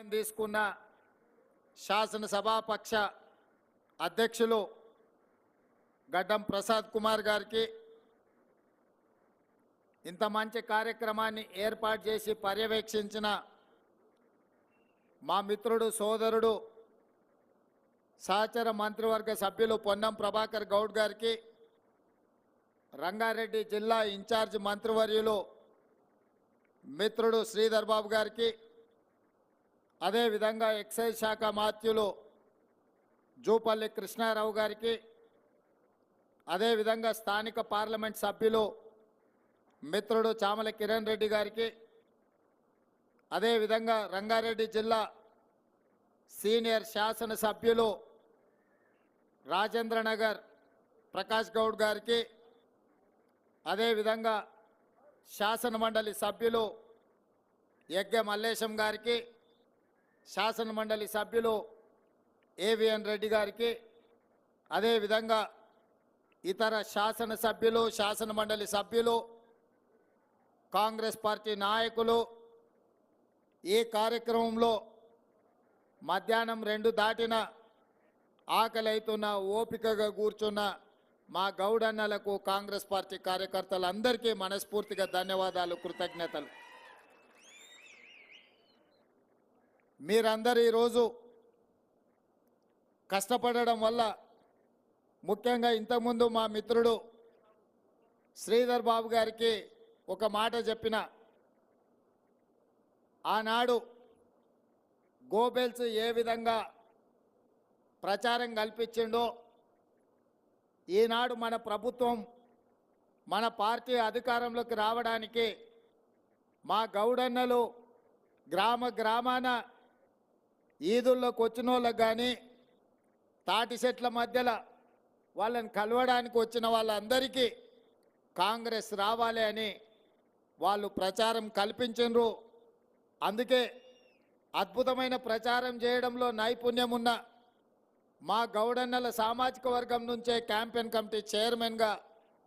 తీసుకున్న శాసనసభాపక్ష అధ్యక్షులు గడ్డం ప్రసాద్ కుమార్ గారికి ఇంత మంచి కార్యక్రమాన్ని ఏర్పాటు చేసి పర్యవేక్షించిన మా మిత్రుడు సోదరుడు సహచర మంత్రివర్గ సభ్యులు పొన్నం ప్రభాకర్ గౌడ్ గారికి, రంగారెడ్డి జిల్లా ఇన్ఛార్జ్ మంత్రివర్యులు మిత్రుడు శ్రీధర్ బాబు గారికి, అదేవిధంగా ఎక్సైజ్ శాఖ మాత్యులు జూపల్లి కృష్ణారావు గారికి, అదేవిధంగా స్థానిక పార్లమెంట్ సభ్యులు మిత్రుడు చామల కిరణ్ రెడ్డి గారికి, అదేవిధంగా రంగారెడ్డి జిల్లా సీనియర్ శాసనసభ్యులు రాజేంద్రనగర్ ప్రకాష్ గౌడ్ గారికి, అదేవిధంగా శాసనమండలి సభ్యులు యజ్ఞ మల్లేశం గారికి, శాసనమండలి సభ్యులు ఏవిఎన్ రెడ్డి గారికి, అదేవిధంగా ఇతర శాసనసభ్యులు శాసనమండలి సభ్యులు కాంగ్రెస్ పార్టీ నాయకులు ఈ కార్యక్రమంలో మధ్యాహ్నం 2 దాటిన ఆకలి అవుతున్న ఓపికగా కూర్చున్న మా గౌడన్నలకు కాంగ్రెస్ పార్టీ కార్యకర్తలందరికీ మనస్ఫూర్తిగా ధన్యవాదాలు, కృతజ్ఞతలు. మీరందరూ ఈరోజు కష్టపడడం వల్ల, ముఖ్యంగా ఇంతకుముందు మా మిత్రుడు శ్రీధర్ బాబు గారికి ఒక మాట చెప్పిన, ఆనాడు గోబెల్స్ ఏ విధంగా ప్రచారం కల్పించిండో ఈనాడు మన ప్రభుత్వం మన పార్టీ అధికారంలోకి రావడానికి మా గౌడన్నలు గ్రామాన ఈదుల్లోకి వచ్చిన వాళ్ళకు కానీ తాటి చెట్ల మధ్యలో వాళ్ళని కలవడానికి వచ్చిన వాళ్ళందరికీ కాంగ్రెస్ రావాలి అని వాళ్ళు ప్రచారం కల్పించారు. అందుకే అద్భుతమైన ప్రచారం చేయడంలో నైపుణ్యం ఉన్న మా గౌడన్నల సామాజిక వర్గం నుంచే క్యాంపెయిన్ కమిటీ చైర్మన్గా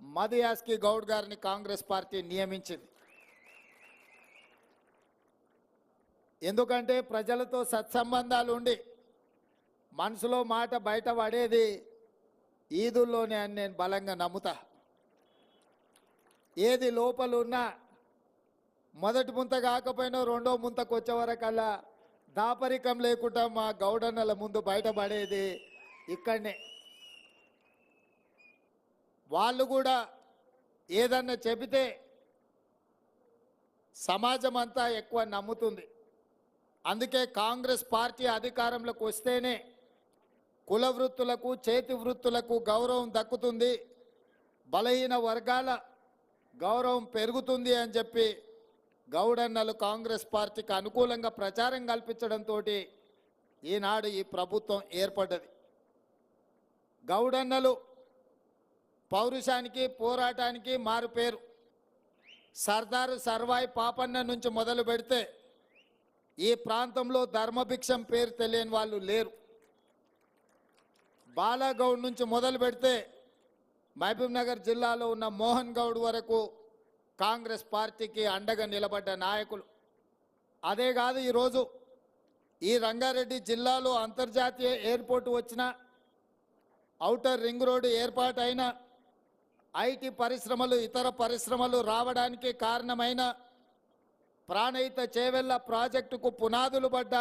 మధుయాస్కి గౌడ్ గారిని కాంగ్రెస్ పార్టీ నియమించింది. ఎందుకంటే ప్రజలతో సత్సంబంధాలు ఉండి మనసులో మాట బయట పడేది ఈదుల్లోనే అని నేను బలంగా నమ్ముతా. ఏది లోపల ఉన్నా మొదటి ముంత కాకపోయినా 2వ ముంతకు వచ్చే వరకల్లా దాపరికం లేకుండా మా గౌడన్నల ముందు బయటపడేది ఇక్కడనే. వాళ్ళు కూడా ఏదన్నా చెబితే సమాజం అంతా ఎక్కువ నమ్ముతుంది. అందుకే కాంగ్రెస్ పార్టీ అధికారంలోకి వస్తేనే కుల వృత్తులకు చేతి వృత్తులకు గౌరవం దక్కుతుంది, బలహీన వర్గాల గౌరవం పెరుగుతుంది అని చెప్పి గౌడన్నలు కాంగ్రెస్ పార్టీకి అనుకూలంగా ప్రచారం కల్పించడంతో ఈనాడు ఈ ప్రభుత్వం ఏర్పడ్డది. గౌడన్నలు పౌరుషానికి పోరాటానికి మారుపేరు. సర్దారు సర్వాయి పాపన్న నుంచి మొదలు పెడితే ఈ ప్రాంతంలో ధర్మభిక్షం పేరు తెలియని వాళ్ళు లేరు. బాలాగౌడ్ నుంచి మొదలు పెడితే మహబూబ్ నగర్ జిల్లాలో ఉన్న మోహన్ గౌడ్ వరకు కాంగ్రెస్ పార్టీకి అండగా నిలబడ్డ నాయకులు. అదే కాదు, ఈరోజు ఈ రంగారెడ్డి జిల్లాలో అంతర్జాతీయ ఎయిర్పోర్ట్ వచ్చిన, ఔటర్ రింగ్ రోడ్డు ఏర్పాటైన, ఐటీ పరిశ్రమలు ఇతర పరిశ్రమలు రావడానికి కారణమైన ప్రాణహిత చేవెళ్ళ ప్రాజెక్టుకు పునాదులు పడ్డ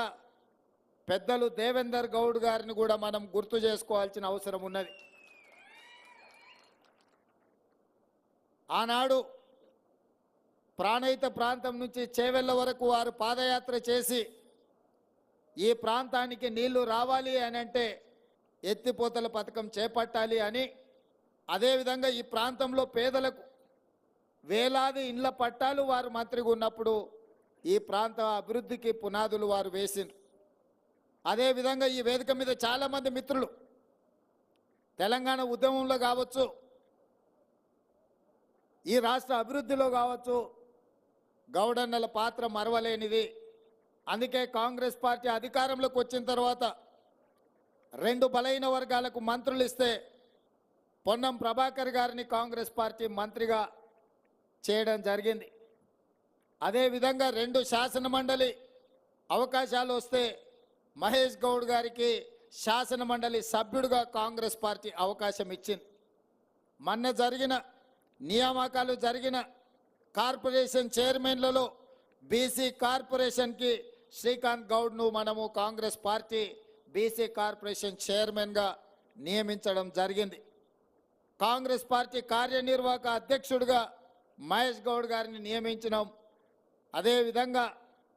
పెద్దలు దేవేందర్ గౌడ్ గారిని కూడా మనం గుర్తు చేసుకోవాల్సిన అవసరం ఉన్నది. ఆనాడు ప్రాణహిత ప్రాంతం నుంచి చేవెళ్ళ వరకు వారు పాదయాత్ర చేసి ఈ ప్రాంతానికి నీళ్లు రావాలి అని అంటే ఎత్తిపోతల పథకం చేపట్టాలి అని, అదేవిధంగా ఈ ప్రాంతంలో పేదలకు వేలాది ఇండ్ల పట్టాలు వారు మంత్రిగా ఉన్నప్పుడు ఈ ప్రాంత అభివృద్ధికి పునాదులు వారు వేసిండ్రు. అదేవిధంగా ఈ వేదిక మీద చాలామంది మిత్రులు తెలంగాణ ఉద్యమంలో కావచ్చు, ఈ రాష్ట్ర అభివృద్ధిలో కావచ్చు గౌడన్నల పాత్ర మరవలేనిది. అందుకే కాంగ్రెస్ పార్టీ అధికారంలోకి వచ్చిన తర్వాత 2 బలహీన వర్గాలకు మంత్రులు ఇస్తే పొన్నం ప్రభాకర్ గారిని కాంగ్రెస్ పార్టీ మంత్రిగా చేయడం జరిగింది. అదేవిధంగా 2 శాసన మండలి అవకాశాలు వస్తే మహేష్ గౌడ్ గారికి శాసన మండలి సభ్యుడిగా కాంగ్రెస్ పార్టీ అవకాశం ఇచ్చింది. మొన్న జరిగిన నియామకాలు జరిగిన కార్పొరేషన్ చైర్మన్లలో బీసీ కార్పొరేషన్కి శ్రీకాంత్ గౌడ్ను మనము కాంగ్రెస్ పార్టీ బీసీ కార్పొరేషన్ చైర్మన్గా నియమించడం జరిగింది. కాంగ్రెస్ పార్టీ కార్యనిర్వాహక అధ్యక్షుడిగా మహేష్ గౌడ్ గారిని నియమించినాం. అదేవిధంగా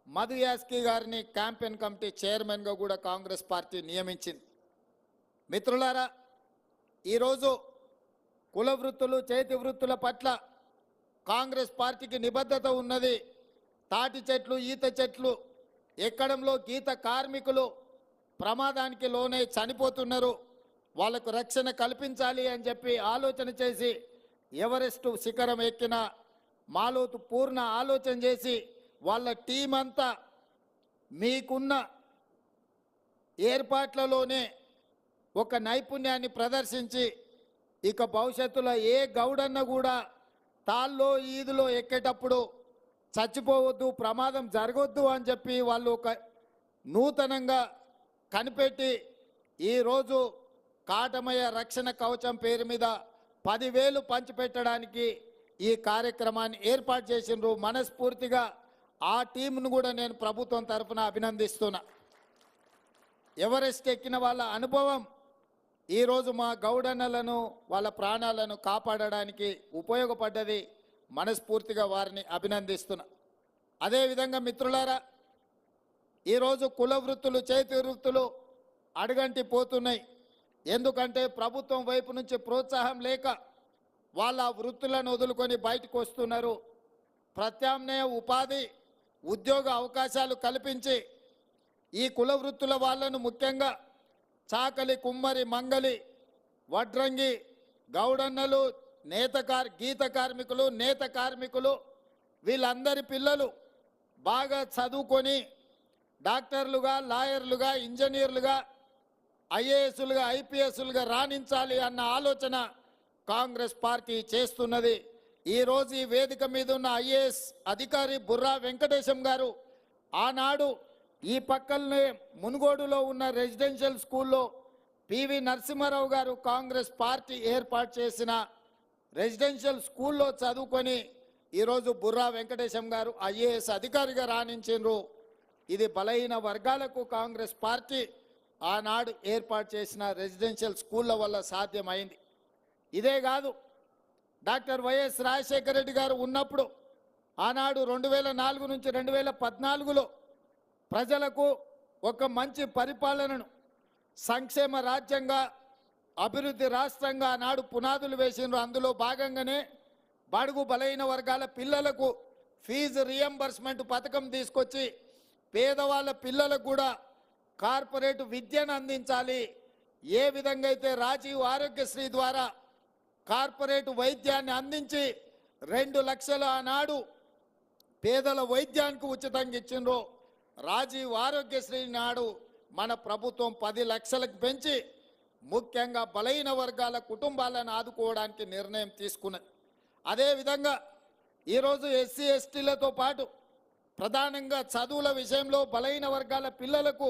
మధు యాస్కి గారిని క్యాంపెయిన్ కమిటీ చైర్మన్గా కూడా కాంగ్రెస్ పార్టీ నియమించింది. మిత్రులారా, ఈరోజు కుల వృత్తులు చేతి వృత్తుల పట్ల కాంగ్రెస్ పార్టీకి నిబద్ధత ఉన్నది. తాటి చెట్లు ఈత చెట్లు ఎక్కడంలో గీత కార్మికులు ప్రమాదానికి లోనై చనిపోతున్నారు, వాళ్లకు రక్షణ కల్పించాలి అని చెప్పి ఆలోచన చేసి ఎవరెస్టు శిఖరం ఎక్కిన మాలోతు పూర్ణ ఆలోచన చేసి వాళ్ళ టీం అంతా మీకున్న ఏర్పాట్లలోనే ఒక నైపుణ్యాన్ని ప్రదర్శించి ఇక భవిష్యత్తులో ఏ గౌడన్న కూడా తాళ్ళలో ఈదులో ఎక్కేటప్పుడు చచ్చిపోవద్దు, ప్రమాదం జరగొద్దు అని చెప్పి వాళ్ళు ఒక నూతనంగా కనిపెట్టి ఈరోజు కాటమయ్య రక్షణ కవచం పేరు మీద 10,000 పంచిపెట్టడానికి ఈ కార్యక్రమాన్ని ఏర్పాటు చేసినారు. మనస్ఫూర్తిగా ఆ టీంను కూడా నేను ప్రభుత్వం తరఫున అభినందిస్తున్నా. ఎవరెస్ట్ ఎక్కిన వాళ్ళ అనుభవం ఈరోజు మా గౌడన్నలను వాళ్ళ ప్రాణాలను కాపాడడానికి ఉపయోగపడ్డది. మనస్ఫూర్తిగా వారిని అభినందిస్తున్నా. అదేవిధంగా మిత్రులారా, ఈరోజు కుల వృత్తులు చేతి వృత్తులు అడుగంటి పోతున్నాయి. ఎందుకంటే ప్రభుత్వం వైపు నుంచి ప్రోత్సాహం లేక వాళ్ళ వృత్తులను వదులుకొని బయటకు వస్తున్నారు. ప్రత్యామ్నాయ ఉపాధి ఉద్యోగ అవకాశాలు కల్పించి ఈ కుల వృత్తుల వాళ్ళను ముఖ్యంగా చాకలి, కుమ్మరి, మంగలి, వడ్రంగి, గౌడన్నలు, గీత కార్మికులు, నేత కార్మికులు వీళ్ళందరి పిల్లలు బాగా చదువుకొని డాక్టర్లుగా, లాయర్లుగా, ఇంజనీర్లుగా, ఐఏఎస్లుగా, ఐపీఎస్లుగా రాణించాలి అన్న ఆలోచన కాంగ్రెస్ పార్టీ చేస్తున్నది. ఈరోజు ఈ వేదిక మీద ఉన్న ఐఏఎస్ అధికారి బుర్రా వెంకటేశం గారు ఆనాడు ఈ పక్కనే మునుగోడులో ఉన్న రెసిడెన్షియల్ స్కూల్లో పివి నరసింహారావు గారు కాంగ్రెస్ పార్టీ ఏర్పాటు చేసిన రెసిడెన్షియల్ స్కూల్లో చదువుకొని ఈరోజు బుర్రా వెంకటేశం గారు ఐఏఎస్ అధికారిగా రాణించారు. ఇది బలహీన వర్గాలకు కాంగ్రెస్ పార్టీ ఆనాడు ఏర్పాటు చేసిన రెసిడెన్షియల్ స్కూళ్ళ వల్ల సాధ్యమైంది. ఇదే కాదు, డాక్టర్ వైఎస్ రాజశేఖర రెడ్డి గారు ఉన్నప్పుడు ఆనాడు 2004 నుంచి 2014లో ప్రజలకు ఒక మంచి పరిపాలనను సంక్షేమ రాజ్యంగా అభివృద్ధి రాష్ట్రంగా ఆనాడు పునాదులు వేసినారు. అందులో భాగంగానే బడుగు బలహీన వర్గాల పిల్లలకు ఫీజు రియంబర్స్మెంట్ పథకం తీసుకొచ్చి పేదవాళ్ళ పిల్లలకు కూడా కార్పొరేట్ విద్యను అందించాలి. ఏ విధంగా అయితే రాజీవ్ ఆరోగ్యశ్రీ ద్వారా కార్పొరేట్ వైద్యాన్ని అందించి 2 లక్షల ఆనాడు పేదల వైద్యానికి ఉచితంగా ఇచ్చిండ్రో, రాజీవ్ ఆరోగ్యశ్రీ నాడు మన ప్రభుత్వం 10 లక్షలకు పెంచి ముఖ్యంగా బలహీన వర్గాల కుటుంబాలను ఆదుకోవడానికి నిర్ణయం తీసుకున్నది. అదేవిధంగా ఈరోజు ఎస్సీ ఎస్టీలతో పాటు ప్రధానంగా చదువుల విషయంలో బలహీన వర్గాల పిల్లలకు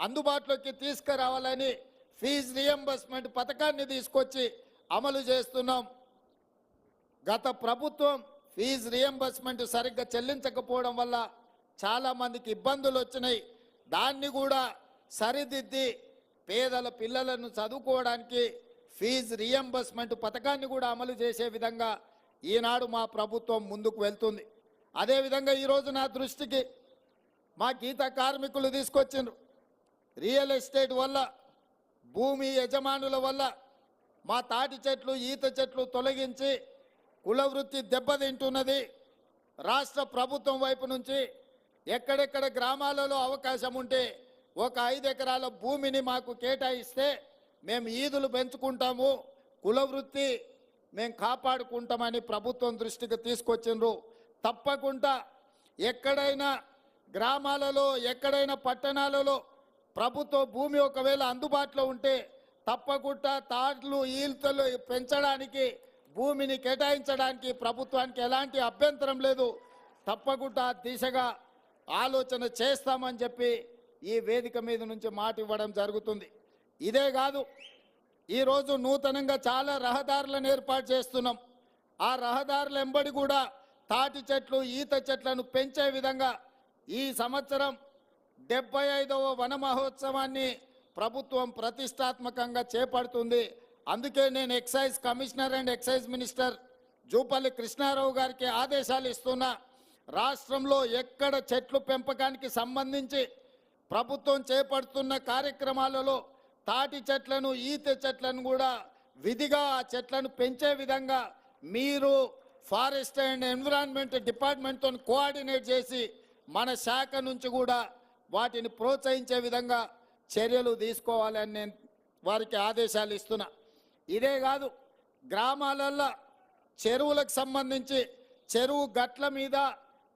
అందుబాటులోకి తీసుకురావాలని ఫీజు రియంబర్స్మెంట్ పథకాన్ని తీసుకొచ్చి అమలు చేస్తున్నాం. గత ప్రభుత్వం ఫీజు రియంబర్స్మెంట్ సరిగ్గా చెల్లించకపోవడం వల్ల చాలామందికి ఇబ్బందులు వచ్చినాయి. దాన్ని కూడా సరిదిద్ది పేదల పిల్లలను చదువుకోవడానికి ఫీజు రియంబర్స్మెంట్ పథకాన్ని కూడా అమలు చేసే విధంగా ఈనాడు మా ప్రభుత్వం ముందుకు వెళ్తుంది. అదేవిధంగా ఈరోజు నా దృష్టికి మా గీత కార్మికులు తీసుకొచ్చిండ్రు. రియల్ ఎస్టేట్ వల్ల, భూమి యజమానుల వల్ల మా తాటి చెట్లు ఈత చెట్లు తొలగించి కుల వృత్తి దెబ్బతింటున్నది. రాష్ట్ర ప్రభుత్వం వైపు నుంచి ఎక్కడెక్కడ గ్రామాలలో అవకాశం ఉంటే ఒక 5 ఎకరాల భూమిని మాకు కేటాయిస్తే మేము ఈదులు పెంచుకుంటాము, కుల వృత్తి మేము కాపాడుకుంటామని ప్రభుత్వం దృష్టికి తీసుకొచ్చిండ్రు. తప్పకుండా ఎక్కడైనా గ్రామాలలో, ఎక్కడైనా పట్టణాలలో ప్రభుత్వ భూమి ఒకవేళ అందుబాటులో ఉంటే తప్పకుండా తాళ్ళు ఈల్తలు పెంచడానికి, భూమిని కేటాయించడానికి ప్రభుత్వానికి ఎలాంటి అభ్యంతరం లేదు. తప్పకుండా దిశగా ఆలోచన చేస్తామని చెప్పి ఈ వేదిక మీద నుంచి మాట ఇవ్వడం జరుగుతుంది. ఇదే కాదు, ఈరోజు నూతనంగా చాలా రహదారులను ఏర్పాటు చేస్తున్నాం. ఆ రహదారుల వెంబడి కూడా తాటి చెట్లు, ఈత చెట్లను పెంచే విధంగా ఈ సంవత్సరం 75వ వన మహోత్సవాన్ని ప్రభుత్వం ప్రతిష్టాత్మకంగా చేపడుతుంది. అందుకే నేను excise commissioner and excise minister Jupally Krishnarao గారికి ఆదేశాలు ఇస్తున్నా. రాష్ట్రంలో ఎక్కడ చెట్లు పెంపకానికి సంబంధించి ప్రభుత్వం చేపడుతున్న కార్యక్రమాలలో తాటి చెట్లను, ఈత చెట్లను కూడా విధిగా ఆ చెట్లను పెంచే విధంగా మీరు ఫారెస్ట్ అండ్ ఎన్విరాన్మెంట్ డిపార్ట్మెంట్తో కోఆర్డినేట్ చేసి మన శాఖ నుంచి కూడా వాటిని ప్రోత్సహించే విధంగా చర్యలు తీసుకోవాలని నేను వారికి ఆదేశాలు ఇస్తున్నా. ఇదే కాదు, గ్రామాలల్లో చెరువులకు సంబంధించి చెరువు గట్ల మీద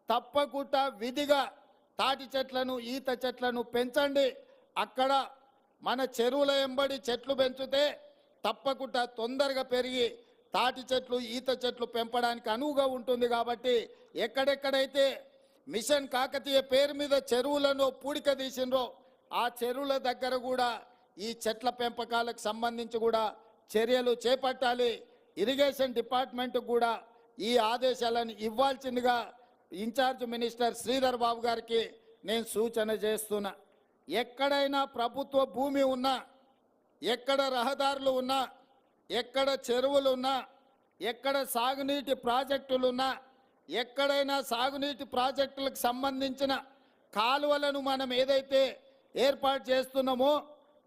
తప్పకుండా విధిగా తాటి చెట్లను, ఈత చెట్లను పెంచండి. అక్కడ మన చెరువుల వెంబడి చెట్లు పెంచితే తప్పకుండా తొందరగా పెరిగి తాటి చెట్లు, ఈత చెట్లు పెంపడానికి అనువుగా ఉంటుంది. కాబట్టి ఎక్కడెక్కడైతే మిషన్ కాకతీయ పేరు మీద చెరువులను పూడిక తీసిండ్రో ఆ చెరువుల దగ్గర కూడా ఈ చెట్ల పెంపకాలకు సంబంధించి కూడా చర్యలు చేపట్టాలి. ఇరిగేషన్ డిపార్ట్మెంట్ కూడా ఈ ఆదేశాలను ఇవ్వాల్సిందిగా ఇన్ఛార్జ్ మినిస్టర్ శ్రీధర్ బాబు గారికి నేను సూచన చేస్తున్నా. ఎక్కడైనా ప్రభుత్వ భూమి ఉన్నా, ఎక్కడ రహదారులు ఉన్నా, ఎక్కడ చెరువులు ఉన్నా, ఎక్కడ సాగునీటి ప్రాజెక్టులు ఉన్నా, ఎక్కడైనా సాగునీటి ప్రాజెక్టులకు సంబంధించిన కాలువలను మనం ఏదైతే ఏర్పాటు చేస్తున్నామో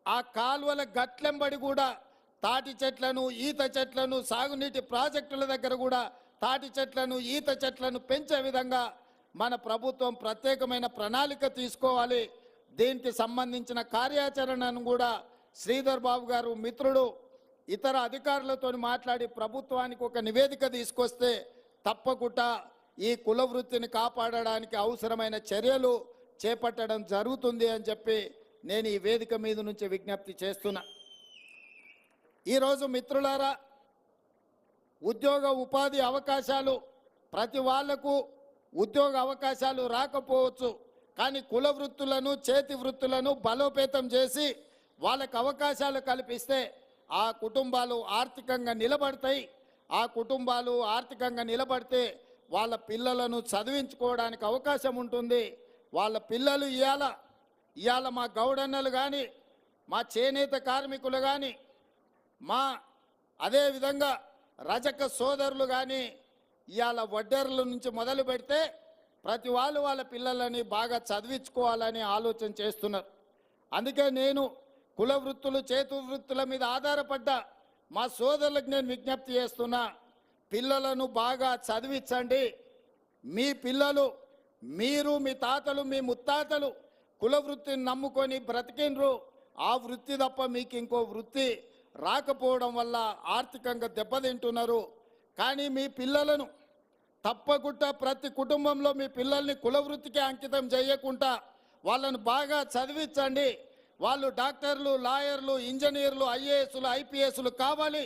ఆ కాలువల గట్లెంబడి కూడా తాటి చెట్లను, ఈత చెట్లను, సాగునీటి ప్రాజెక్టుల దగ్గర కూడా తాటి చెట్లను, ఈత చెట్లను పెంచే విధంగా మన ప్రభుత్వం ప్రత్యేకమైన ప్రణాళిక తీసుకోవాలి. దీనికి సంబంధించిన కార్యాచరణను కూడా శ్రీధర్ బాబు గారు మిత్రుడు ఇతర అధికారులతో మాట్లాడి ప్రభుత్వానికి ఒక నివేదిక తీసుకొస్తే తప్పకుండా ఈ కుల వృత్తిని కాపాడడానికి అవసరమైన చర్యలు చేపట్టడం జరుగుతుంది అని చెప్పి నేను ఈ వేదిక మీద నుంచి విజ్ఞప్తి చేస్తున్నా. ఈరోజు మిత్రులారా, ఉద్యోగ ఉపాధి అవకాశాలు ప్రతి వాళ్లకు ఉద్యోగ అవకాశాలు రాకపోవచ్చు, కానీ కుల వృత్తులను, చేతి వృత్తులను బలోపేతం చేసి వాళ్ళకు అవకాశాలు కల్పిస్తే ఆ కుటుంబాలు ఆర్థికంగా నిలబడతాయి. ఆ కుటుంబాలు ఆర్థికంగా నిలబడితే వాళ్ళ పిల్లలను చదివించుకోవడానికి అవకాశం ఉంటుంది. వాళ్ళ పిల్లలు ఇవాళ మా గౌడన్నలు కానీ, మా చేనేత కార్మికులు కానీ, మా అదేవిధంగా రజక సోదరులు కానీ ఇవాళ వడ్డెర్ల నుంచి మొదలు పెడితే ప్రతి వాళ్ళు వాళ్ళ పిల్లలని బాగా చదివించుకోవాలని ఆలోచన చేస్తున్నారు. అందుకే నేను కుల వృత్తులు, చేతు వృత్తుల మీద ఆధారపడ్డ మా సోదరులకు నేను విజ్ఞప్తి చేస్తున్నా. పిల్లలను బాగా చదివించండి. మీ పిల్లలు, మీరు, మీ తాతలు, మీ ముత్తాతలు కుల వృత్తిని నమ్ముకొని బ్రతికిండ్రు. ఆ వృత్తి తప్ప మీకు ఇంకో వృత్తి రాకపోవడం వల్ల ఆర్థికంగా దెబ్బతింటున్నారు. కానీ మీ పిల్లలను తప్పకుండా ప్రతి కుటుంబంలో మీ పిల్లల్ని కుల వృత్తికి అంకితం చేయకుండా వాళ్ళను బాగా చదివించండి. వాళ్ళు డాక్టర్లు, లాయర్లు, ఇంజనీర్లు, ఐఏఎస్లు, ఐపీఎస్లు కావాలి.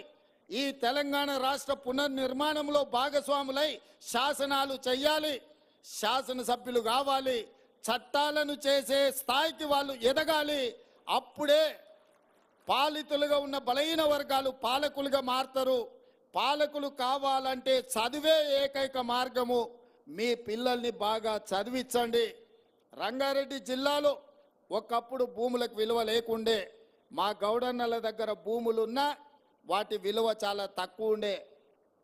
ఈ తెలంగాణ రాష్ట్ర పునర్నిర్మాణంలో భాగస్వాములై శాసనాలు చెయ్యాలి, శాసనసభ్యులు కావాలి, చట్టాలను చేసే స్థాయికి వాళ్ళు ఎదగాలి. అప్పుడే పాలితులుగా ఉన్న బలహీన వర్గాలు పాలకులుగా మారుతారు. పాలకులు కావాలంటే చదివే ఏకైక మార్గము. మీ పిల్లల్ని బాగా చదివించండి. రంగారెడ్డి జిల్లాలో ఒకప్పుడు భూములకు విలువ లేకుండే. మా గౌడన్నల దగ్గర భూములున్నా వాటి విలువ చాలా తక్కువ ఉండే.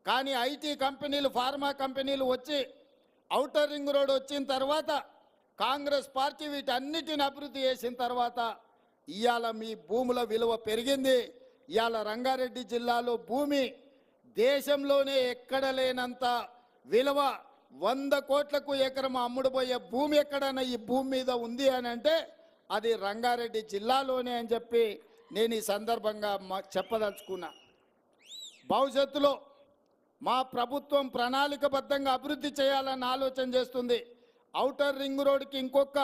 కానీ ఐటీ కంపెనీలు, ఫార్మా కంపెనీలు వచ్చి ఔటర్ రింగ్ రోడ్ వచ్చిన తర్వాత కాంగ్రెస్ పార్టీ వీటన్నిటిని అభివృద్ధి చేసిన తర్వాత ఇవాళ మీ భూముల విలువ పెరిగింది. ఇవాళ రంగారెడ్డి జిల్లాలో భూమి దేశంలోనే ఎక్కడ లేనంత విలువ 100 కోట్లకు ఎకరం అమ్ముడుపోయే భూమి ఎక్కడైనా ఈ భూమి మీద ఉంది అని అంటే అది రంగారెడ్డి జిల్లాలోనే అని చెప్పి నేను ఈ సందర్భంగా చెప్పదలుచుకున్నా. భవిష్యత్తులో మా ప్రభుత్వం ప్రణాళికబద్ధంగా అభివృద్ధి చేయాలని ఆలోచన చేస్తుంది. ఔటర్ రింగ్ రోడ్డుకి ఇంకొక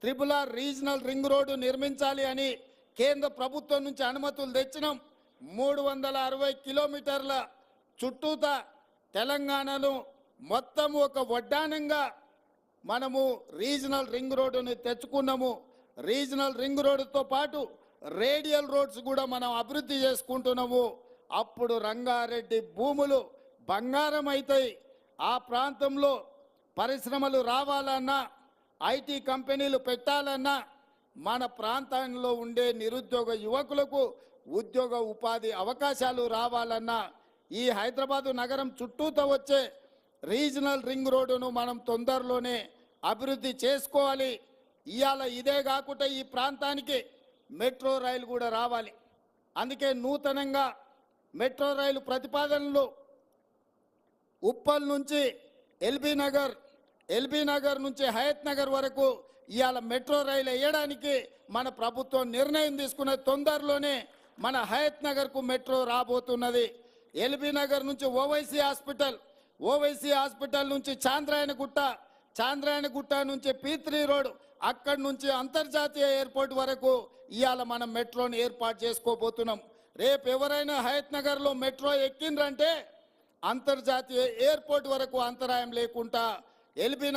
RRR రీజనల్ రింగ్ రోడ్డు నిర్మించాలి అని కేంద్ర ప్రభుత్వం నుంచి అనుమతులు తెచ్చినాం. 360 కిలోమీటర్ల చుట్టూతా తెలంగాణను మొత్తం ఒక వడ్డానంగా మనము రీజనల్ రింగ్ రోడ్డుని తెచ్చుకున్నాము. రీజనల్ రింగ్ రోడ్డుతో పాటు రేడియల్ రోడ్స్ కూడా మనం అభివృద్ధి చేసుకుంటున్నాము. అప్పుడు రంగారెడ్డి భూములు బంగారం అవుతాయి. ఆ ప్రాంతంలో పరిశ్రమలు రావాలన్నా, ఐటీ కంపెనీలు పెట్టాలన్నా, మన ప్రాంతంలో ఉండే నిరుద్యోగ యువకులకు ఉద్యోగ ఉపాధి అవకాశాలు రావాలన్నా ఈ హైదరాబాదు నగరం చుట్టూతో వచ్చే రీజనల్ రింగ్ రోడ్డును మనం తొందరలోనే అభివృద్ధి చేసుకోవాలి. ఇవాళ ఇదే కాకుండా ఈ ప్రాంతానికి మెట్రో రైలు కూడా రావాలి. అందుకే నూతనంగా మెట్రో రైలు ప్రతిపాదనలు ఉప్పల్ నుంచి ఎల్బీ నగర్ నుంచి హయత్ నగర్ వరకు ఇవాళ మెట్రో రైలు వేయడానికి మన ప్రభుత్వం నిర్ణయం తీసుకున్న తొందరలోనే మన హయత్ నగర్కు మెట్రో రాబోతున్నది. ఎల్బీ నగర్ నుంచి ఓవైసీ హాస్పిటల్ నుంచి చాంద్రాయణగుట్ట నుంచి P3 రోడ్, అక్కడి నుంచి అంతర్జాతీయ ఎయిర్పోర్ట్ వరకు ఇవాళ మనం మెట్రోని ఏర్పాటు చేసుకోబోతున్నాం. రేపు ఎవరైనా హయత్ నగర్లో మెట్రో ఎక్కిండ్రంటే అంతర్జాతీయ ఎయిర్పోర్ట్ వరకు అంతరాయం లేకుండా ఎల్బీ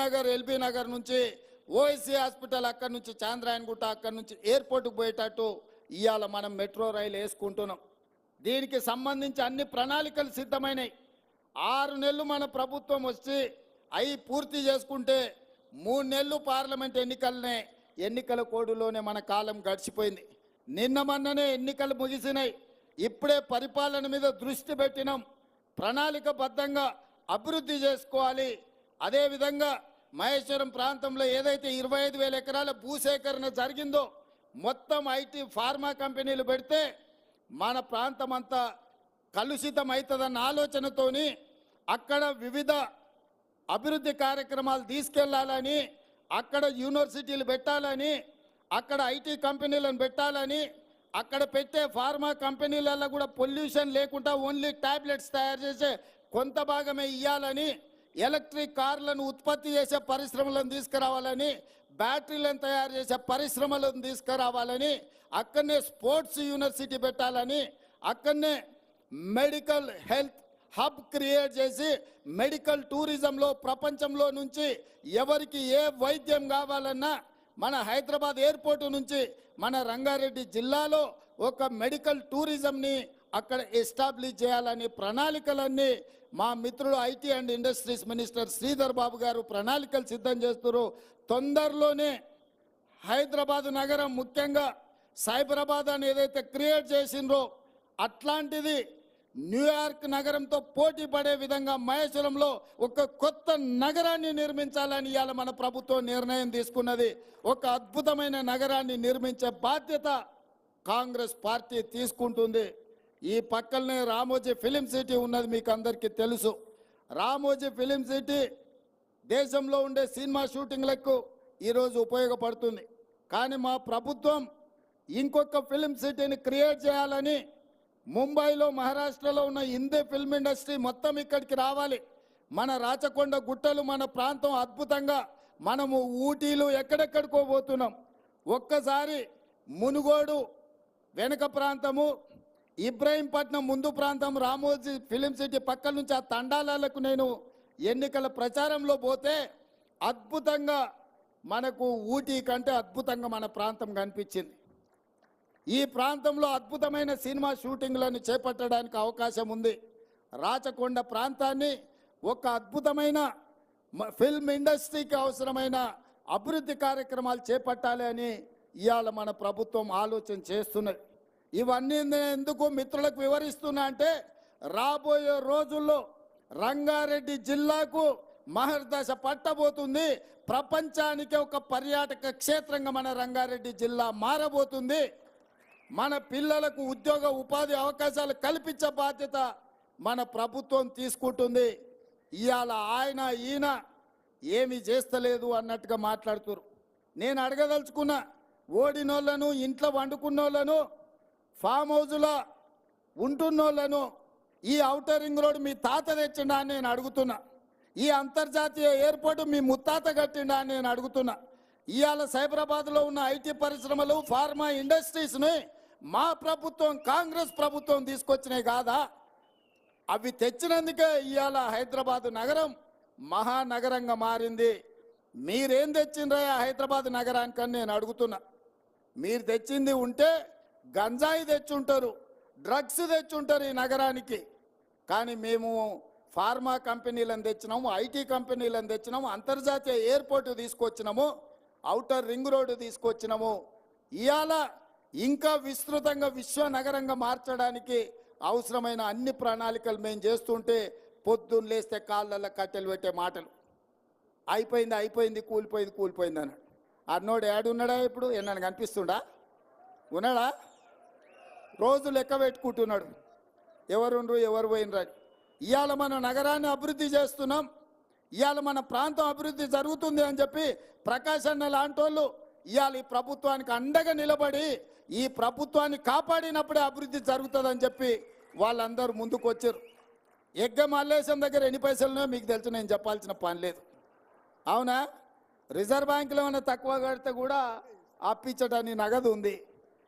నగర్ నుంచి ఓవైసీ హాస్పిటల్, అక్కడి నుంచి చాంద్రాయణగుట్ట, అక్కడి నుంచి ఎయిర్పోర్ట్కి పోయేటట్టు ఇవాళ మనం మెట్రో రైలు వేసుకుంటున్నాం. దీనికి సంబంధించి అన్ని ప్రణాళికలు సిద్ధమైనవి. 6 నెలలు మన ప్రభుత్వం వచ్చి అవి పూర్తి చేసుకుంటే 3 నెలలు పార్లమెంట్ ఎన్నికల కోడులోనే మన కాలం గడిచిపోయింది. నిన్న మొన్ననే ఎన్నికలు ముగిసినాయి. ఇప్పుడే పరిపాలన మీద దృష్టి పెట్టినాం. ప్రణాళికబద్ధంగా అభివృద్ధి చేసుకోవాలి. అదేవిధంగా మహేశ్వరం ప్రాంతంలో ఏదైతే 25,000 ఎకరాల భూసేకరణ జరిగిందో మొత్తం ఐటీ ఫార్మా కంపెనీలు పెడితే మన ప్రాంతం అంతా కలుషితం అవుతుందన్న ఆలోచనతోని అక్కడ వివిధ అభివృద్ధి కార్యక్రమాలు తీసుకెళ్లాలని, అక్కడ యూనివర్సిటీలు పెట్టాలని, అక్కడ ఐటీ కంపెనీలను పెట్టాలని, అక్కడ పెట్టే ఫార్మా కంపెనీలలో కూడా పొల్యూషన్ లేకుండా ఓన్లీ టాబ్లెట్స్ తయారు చేసే కొంత భాగమే ఇవ్వాలని, ఎలక్ట్రిక్ కార్లను ఉత్పత్తి చేసే పరిశ్రమలను తీసుకురావాలని, బ్యాటరీలను తయారు చేసే పరిశ్రమలను తీసుకురావాలని, అక్కడనే స్పోర్ట్స్ యూనివర్సిటీ పెట్టాలని, అక్కడనే మెడికల్ హెల్త్ హబ్ క్రియేట్ చేసి మెడికల్ టూరిజంలో ప్రపంచంలో నుంచి ఎవరికి ఏ వైద్యం కావాలన్నా మన హైదరాబాద్ ఎయిర్పోర్టు నుంచి మన రంగారెడ్డి జిల్లాలో ఒక మెడికల్ టూరిజంని అక్కడ ఎస్టాబ్లిష్ చేయాలని ప్రణాళికలన్నీ మా మిత్రుడు IT and industries minister Sridhar Babu గారు ప్రణాళికలు సిద్ధం చేస్తున్నారు. తొందరలోనే హైదరాబాద్ నగరం ముఖ్యంగా సైబరాబాద్ అని ఏదైతే క్రియేట్ చేసిండ్రో అట్లాంటిది న్యూయార్క్ నగరంతో పోటీ పడే విధంగా మహేశ్వరంలో ఒక కొత్త నగరాన్ని నిర్మించాలని ఇవాళ మన ప్రభుత్వం నిర్ణయం తీసుకున్నది. ఒక అద్భుతమైన నగరాన్ని నిర్మించే బాధ్యత కాంగ్రెస్ పార్టీ తీసుకుంటుంది. ఈ పక్కనే రామోజీ ఫిలిం సిటీ ఉన్నది, మీకు అందరికీ తెలుసు. రామోజీ ఫిలిం సిటీ దేశంలో ఉండే సినిమా షూటింగ్లకు ఈరోజు ఉపయోగపడుతుంది. కానీ మా ప్రభుత్వం ఇంకొక ఫిలిం సిటీని క్రియేట్ చేయాలని ముంబైలో, మహారాష్ట్రలో ఉన్న హిందీ ఫిల్మ్ ఇండస్ట్రీ మొత్తం ఇక్కడికి రావాలి. మన రాచకొండ గుట్టలు, మన ప్రాంతం అద్భుతంగా, మనము ఊటీలు ఎక్కడెక్కడికో పోతున్నాం. ఒక్కసారి మునుగోడు వెనుక ప్రాంతము, ఇబ్రాహీంపట్నం ముందు ప్రాంతం, రామోజీ ఫిలిం సిటీ పక్కల నుంచి ఆ తండాలకు నేను ఎన్నికల ప్రచారంలో పోతే అద్భుతంగా మనకు ఊటీ కంటే అద్భుతంగా మన ప్రాంతం కనిపించింది. ఈ ప్రాంతంలో అద్భుతమైన సినిమా షూటింగ్లను చేపట్టడానికి అవకాశం ఉంది. రాచకొండ ప్రాంతాన్ని ఒక అద్భుతమైన ఫిల్మ్ ఇండస్ట్రీకి అవసరమైన అభివృద్ధి కార్యక్రమాలు చేపట్టాలి అని ఇవాళ మన ప్రభుత్వం ఆలోచన చేస్తున్నది. ఇవన్నీ ఎందుకు మిత్రులకు వివరిస్తున్నా అంటే రాబోయే రోజుల్లో రంగారెడ్డి జిల్లాకు మహర్దశ పట్టబోతుంది. ప్రపంచానికి ఒక పర్యాటక క్షేత్రంగా మన రంగారెడ్డి జిల్లా మారబోతుంది. మన పిల్లలకు ఉద్యోగ ఉపాధి అవకాశాలు కల్పించే బాధ్యత మన ప్రభుత్వం తీసుకుంటుంది. ఇవాళ ఈయన ఏమీ చేస్తలేదు అన్నట్టుగా మాట్లాడుతున్నారు. నేను అడగదలుచుకున్నా, ఓడినోళ్లను, ఇంట్లో వండుకున్నోళ్లను, ఫామ్ హౌస్లో ఉంటున్నోళ్లను ఈ ఔటర్ రింగ్ రోడ్ మీ తాత తెచ్చిండా అని నేను అడుగుతున్నా. ఈ అంతర్జాతీయ ఎయిర్పోర్టు మీ ముత్తాత కట్టిండా అని నేను అడుగుతున్నా. ఇవాళ సైబరాబాద్లో ఉన్న ఐటీ పరిశ్రమలు, ఫార్మా ఇండస్ట్రీస్ని మా ప్రభుత్వం, కాంగ్రెస్ ప్రభుత్వం తీసుకొచ్చినాయి కాదా? అవి తెచ్చినందుకే ఇవాళ హైదరాబాద్ నగరం మహానగరంగా మారింది. మీరేం తెచ్చిండ్రా హైదరాబాద్ నగరానికని నేను అడుగుతున్నా. మీరు తెచ్చింది ఉంటే గంజాయి తెచ్చుంటారు, డ్రగ్స్ తెచ్చుంటారు ఈ నగరానికి. కానీ మేము ఫార్మా కంపెనీలను తెచ్చినాము, ఐటీ కంపెనీలను తెచ్చినాము, అంతర్జాతీయ ఎయిర్పోర్ట్ తీసుకొచ్చినాము, ఔటర్ రింగ్ రోడ్డు తీసుకొచ్చినాము. ఇవాళ ఇంకా విస్తృతంగా విశ్వ నగరంగా మార్చడానికి అవసరమైన అన్ని ప్రణాళికలు మేము చేస్తుంటే పొద్దున్న లేస్తే కాళ్ళల్లో కట్టెలు పెట్టే మాటలు. అయిపోయింది అయిపోయింది, కూలిపోయింది కూలిపోయింది అన్నాడు. అన్నోడు ఏడున్నాడా? ఇప్పుడు ఏమన్నా కనిపిస్తుండా? ఉన్నాడా? రోజు లెక్క పెట్టుకుంటున్నాడు ఎవరుండ్రు ఎవరు పోయినరు. ఇవాళ మన నగరాన్ని అభివృద్ధి చేస్తున్నాం, ఇవాళ మన ప్రాంతం అభివృద్ధి జరుగుతుంది అని చెప్పి ప్రకాష్ అన్న లాంటి వాళ్ళు ఇవాళ ఈ ప్రభుత్వానికి అండగా నిలబడి ఈ ప్రభుత్వాన్ని కాపాడినప్పుడే అభివృద్ధి జరుగుతుందని చెప్పి వాళ్ళందరూ ముందుకు వచ్చారు. ఎగ్గ మల్లేశం దగ్గర ఎన్ని పైసలున్నాయో మీకు తెలుసు, నేను చెప్పాల్సిన పని లేదు. అవునా? రిజర్వ్ బ్యాంకులో ఏమైనా తక్కువ కడితే కూడా అప్పించడానికి నగదు ఉంది.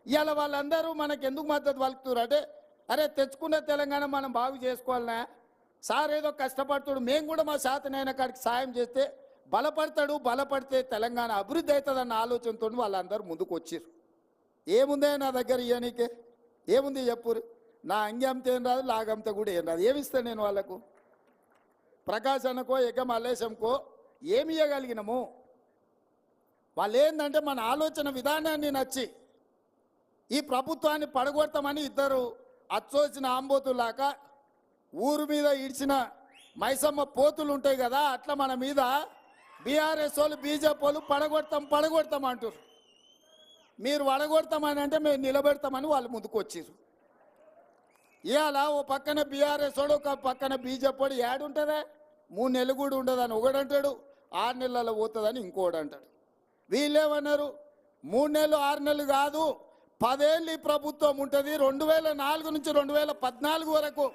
ఇవాళ వాళ్ళందరూ మనకు ఎందుకు మద్దతు పలుకుతారు అంటే, అరే తెచ్చుకున్న తెలంగాణ మనం బాగు చేసుకోవాలనా సార్, ఏదో కష్టపడుతాడు, మేము కూడా మా శాతనైన కాడికి సాయం చేస్తే బలపడతాడు, బలపడితే తెలంగాణ అభివృద్ధి అవుతుందన్న ఆలోచనతో వాళ్ళందరూ ముందుకు వచ్చారు. ఏముందే నా దగ్గర ఇయనీకే ఏముంది చెప్పురు? నా అంగంత ఏం రాదు, లాగంత కూడా ఏం రాదు. ఏమిస్తాను నేను వాళ్ళకు? ప్రకాశ్ అన్నకో ఎగ్గ మల్లేశంకో ఏమి ఇవ్వగలిగినాము? వాళ్ళు ఏంటంటే మన ఆలోచన విధానాన్ని నచ్చి ఈ ప్రభుత్వాన్ని పడగొడతామని ఇద్దరు అచ్చోసిన ఆంబోతులాక ఊరు మీద ఇడిచిన మైసమ్మ పోతులు ఉంటాయి కదా, అట్లా మన మీద బీఆర్ఎస్ వాళ్ళు బీజేపీ వాళ్ళు పడగొడతాం అంటారు. మీరు పడగొడతామని అంటే మేము నిలబెడతామని వాళ్ళు ముందుకు వచ్చారు. ఇవాళ ఓ పక్కన బీఆర్ఎస్ వాడు ఒక పక్కన బీజేపీ వాడు ఏడుంటుందా? 3 నెలలు కూడా ఉండదని ఒకడంటాడు, 6 నెలల్లో పోతుందని ఇంకోడు అంటాడు. వీళ్ళేమన్నారు? 3 నెలలు 6 నెలలు కాదు, 10 ఏళ్ళు ఈ ప్రభుత్వం ఉంటుంది. 2004 నుంచి 2014 వరకు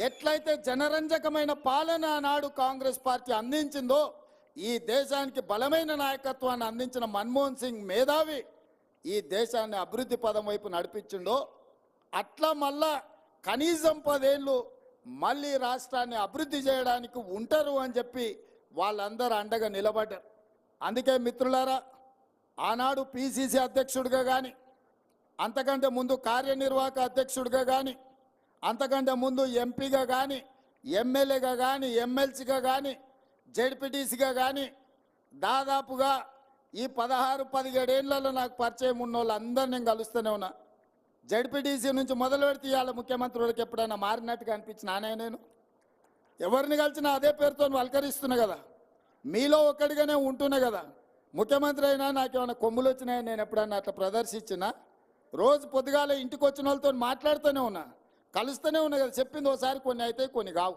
ఎట్లయితే జనరంజకమైన పాలన నాడు కాంగ్రెస్ పార్టీ అందించిందో, ఈ దేశానికి బలమైన నాయకత్వాన్ని అందించిన మన్మోహన్ సింగ్ మేధావి ఈ దేశాన్ని అభివృద్ధి పదం వైపు నడిపించిండో, అట్లా మళ్ళా కనీసం 10 ఏళ్ళు మళ్ళీ రాష్ట్రాన్ని అభివృద్ధి చేయడానికి ఉంటారు అని చెప్పి వాళ్ళందరూ అండగా నిలబడ్డారు. అందుకే మిత్రులారా, ఆనాడు పిసిసి అధ్యక్షుడిగా కానీ, అంతకంటే ముందు కార్యనిర్వాహక అధ్యక్షుడిగా కానీ, అంతకంటే ముందు ఎంపీగా కానీ, ఎమ్మెల్యేగా కానీ, ఎమ్మెల్సీగా కానీ, జెడ్పీటీసీగా కానీ దాదాపుగా ఈ 16-17 ఏళ్లలో నాకు పరిచయం ఉన్న వాళ్ళందరూ నేను కలుస్తూనే ఉన్నా. జెడ్పీటీసీ నుంచి మొదలు పెడితే ఇవాళ ముఖ్యమంత్రులకు ఎప్పుడైనా మారినట్టుగా అనిపించినానే? నేను ఎవరిని కలిసినా అదే పేరుతో వల్కరిస్తున్నా కదా, మీలో ఒక్కడిగానే ఉంటున్నా కదా. ముఖ్యమంత్రి అయినా నాకేమైనా కొమ్ములు వచ్చినాయని నేను ఎప్పుడన్నా అట్లా ప్రదర్శించినా? రోజు పొద్దుగాల ఇంటికి వచ్చిన వాళ్ళతో మాట్లాడుతూనే ఉన్నా, కలుస్తూనే ఉన్నా కదా. చెప్పింది ఒకసారి కొన్ని అయితే కొన్ని కావు.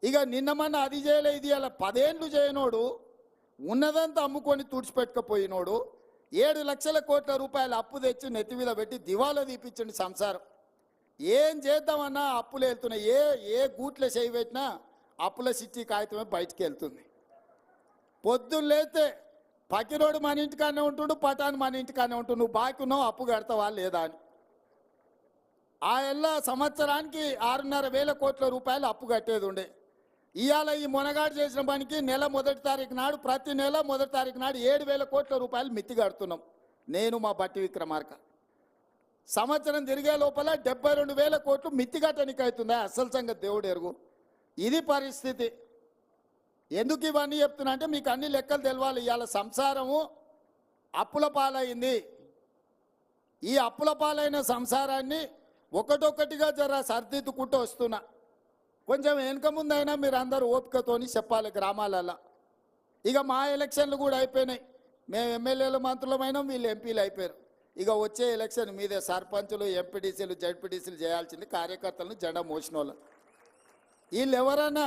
ఇక నిన్నమన్నా అది చేయలే ఇది అలా 10 ఏళ్ళు చేయనోడు, ఉన్నదంతా అమ్ముకొని తుడిచిపెట్టుకపోయినోడు 7 లక్షల కోట్ల రూపాయల అప్పు తెచ్చి నెత్తి మీద పెట్టి దివాలా తీపించండి సంసారం. ఏం చేద్దామన్నా అప్పులు వెళ్తున్నాయి. ఏ గూట్లో చేయి పెట్టినా అప్పుల సిట్టి కాగితమే బయటికి వెళ్తుంది. పొద్దున్న లేతే పకిరోడు మన ఇంటికానే ఉంటుండు, పటాన్ మన ఇంటికానే ఉంటుండు. నువ్వు బాకీ ఉన్నావు, అప్పు కడతావా లేదా అని. ఆ ఎల్ల సంవత్సరానికి 6,500 కోట్ల రూపాయలు అప్పు కట్టేది ఉండే. ఇవాళ ఈ మొనగాడు చేసిన పనికి నెల 1వ తారీఖు నాడు, ప్రతి నెల 1వ తారీఖు నాడు 7,000 కోట్ల రూపాయలు మిత్తి కడుతున్నాం నేను, మా బట్టి విక్రమార్క. సంవత్సరం తిరిగే లోపల 72,000 కోట్లు మిత్తి కట్టడానికి అవుతుందా? అసలు సంగతి దేవుడు ఎరుగు. ఇది పరిస్థితి. ఎందుకు ఇవన్నీ చెప్తున్నా అంటే మీకు అన్ని లెక్కలు తెలవాలి. ఇవాళ సంసారము అప్పుల పాలైంది. ఈ అప్పుల పాలైన సంసారాన్ని ఒకటొక్కటిగా జర సర్దిద్దుకుంటూ వస్తున్నా. కొంచెం వెనుక ముందైనా మీరు అందరూ ఓపికతోని చెప్పాలి గ్రామాలలో. ఇక మా ఎలక్షన్లు కూడా అయిపోయినాయి. మేము ఎమ్మెల్యేలు మంత్రులమైనాం, వీళ్ళు ఎంపీలు అయిపోయారు. ఇక వచ్చే ఎలక్షన్ మీదే సర్పంచులు, ఎంపీటీసీలు, జడ్పీటీసీలు చేయాల్సింది కార్యకర్తలను జెండా మోసిన వాళ్ళు. వీళ్ళు ఎవరైనా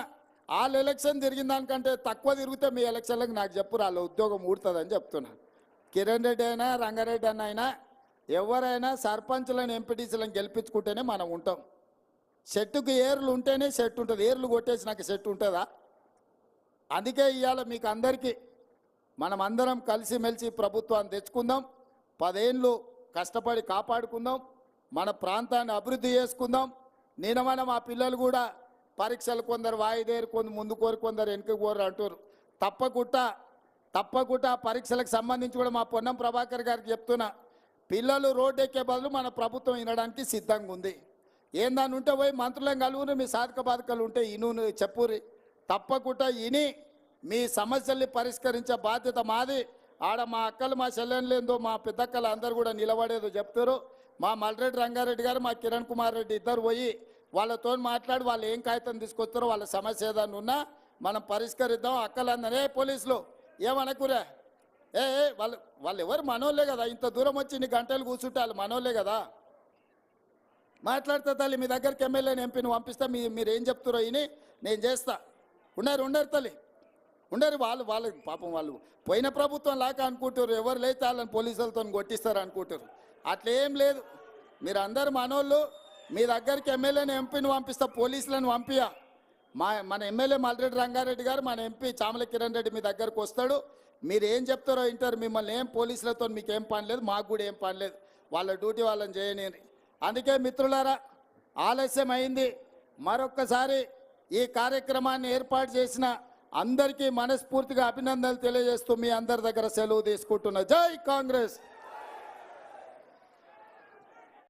వాళ్ళ ఎలక్షన్ తిరిగిన దానికంటే తక్కువ తిరిగితే మీ ఎలక్షన్లకు నాకు చెప్పు, వాళ్ళ ఉద్యోగం ఊడుతుందని చెప్తున్నాను. కిరణ్ రెడ్డి అయినా, రంగారెడ్డి అన్న అయినా, ఎవరైనా సర్పంచులను, ఎంపీటీసీలను గెలిపించుకుంటేనే మనం ఉంటాం. చెట్టుకు ఏర్లు ఉంటేనే చెట్టు ఉంటుంది. ఏర్లు కొట్టేసి నాకు చెట్టు ఉంటుందా? అందుకే ఇవాళ మీకు అందరికీ మనం అందరం కలిసిమెలిసి ప్రభుత్వాన్ని తెచ్చుకుందాం. 10 ఏళ్ళు కష్టపడి కాపాడుకుందాం. మన ప్రాంతాన్ని అభివృద్ధి చేసుకుందాం. మన మా పిల్లలు కూడా పరీక్షలు కొందరు వాయిదేరు, కొందరు ముందు కోరు, కొందరు వెనుక కోరు అంటారు. తప్పకుండా తప్పకుండా పరీక్షలకు సంబంధించి కూడా మా పొన్నం ప్రభాకర్ గారికి చెప్తున్నా, పిల్లలు రోడ్డు ఎక్కే బదులు మన ప్రభుత్వం వినడానికి సిద్ధంగా ఉంది. ఏందని ఉంటే పోయి మంత్రులను కలుగురు, మీ సాధక బాధకాలు ఉంటే ఇను చెప్పురి, తప్పకుండా ఇని మీ సమస్యల్ని పరిష్కరించే బాధ్యత మాది. ఆడ మా అక్కలు మా చెల్లెళ్ళేందో మా పెద్దక్కలు అందరూ కూడా నిలబడేదో చెప్తారు. మా మల్రెడ్డి రంగారెడ్డి గారు మా కిరణ్ కుమార్ రెడ్డి ఇద్దరు పోయి వాళ్ళతో మాట్లాడి వాళ్ళు ఏం కాగితం తీసుకొస్తారో వాళ్ళ సమస్య ఏదన్నా ఉన్నా మనం పరిష్కరిద్దాం. అక్కలందరే పోలీసులు ఏమనకురా, వాళ్ళు ఎవరు మనోళ్ళే కదా, ఇంత దూరం వచ్చి ఇన్ని గంటలు కూర్చుంటే వాళ్ళు మనోళ్ళే కదా. మాట్లాడితే తల్లి మీ దగ్గరికి ఎమ్మెల్యేని ఎంపీని పంపిస్తే మీరు ఏం చెప్తారో ఇని నేను చేస్తా. ఉండరు తల్లి ఉండరు. వాళ్ళు పాపం వాళ్ళు పోయిన ప్రభుత్వం లాగా అనుకుంటారు, ఎవరు లేతే వాళ్ళని పోలీసులతో కొట్టిస్తారు అనుకుంటారు. అట్లేం లేదు, మీరు అందరు మనోళ్ళు. మీ దగ్గరికి ఎమ్మెల్యేని ఎంపీని పంపిస్తా, పోలీసులను పంపియా. మన ఎమ్మెల్యే మల్రెడ్డి రంగారెడ్డి గారు, మన ఎంపీ చామల కిరణ్ రెడ్డి మీ దగ్గరకు వస్తాడు. మీరు ఏం చెప్తారో వింటారు. మిమ్మల్ని ఏం పోలీసులతో మీకు ఏం పని లేదు, మాకు కూడా ఏం పని లేదు. వాళ్ళ డ్యూటీ వాళ్ళని చేయని. అందుకే మిత్రులారా, ఆలస్యం అయింది. మరొక్కసారి ఈ కార్యక్రమాన్ని ఏర్పాటు చేసిన అందరికీ మనస్ఫూర్తిగా అభినందనలు తెలియజేస్తూ మీ అందరి దగ్గర సెలవు తీసుకుంటున్నా. జై కాంగ్రెస్.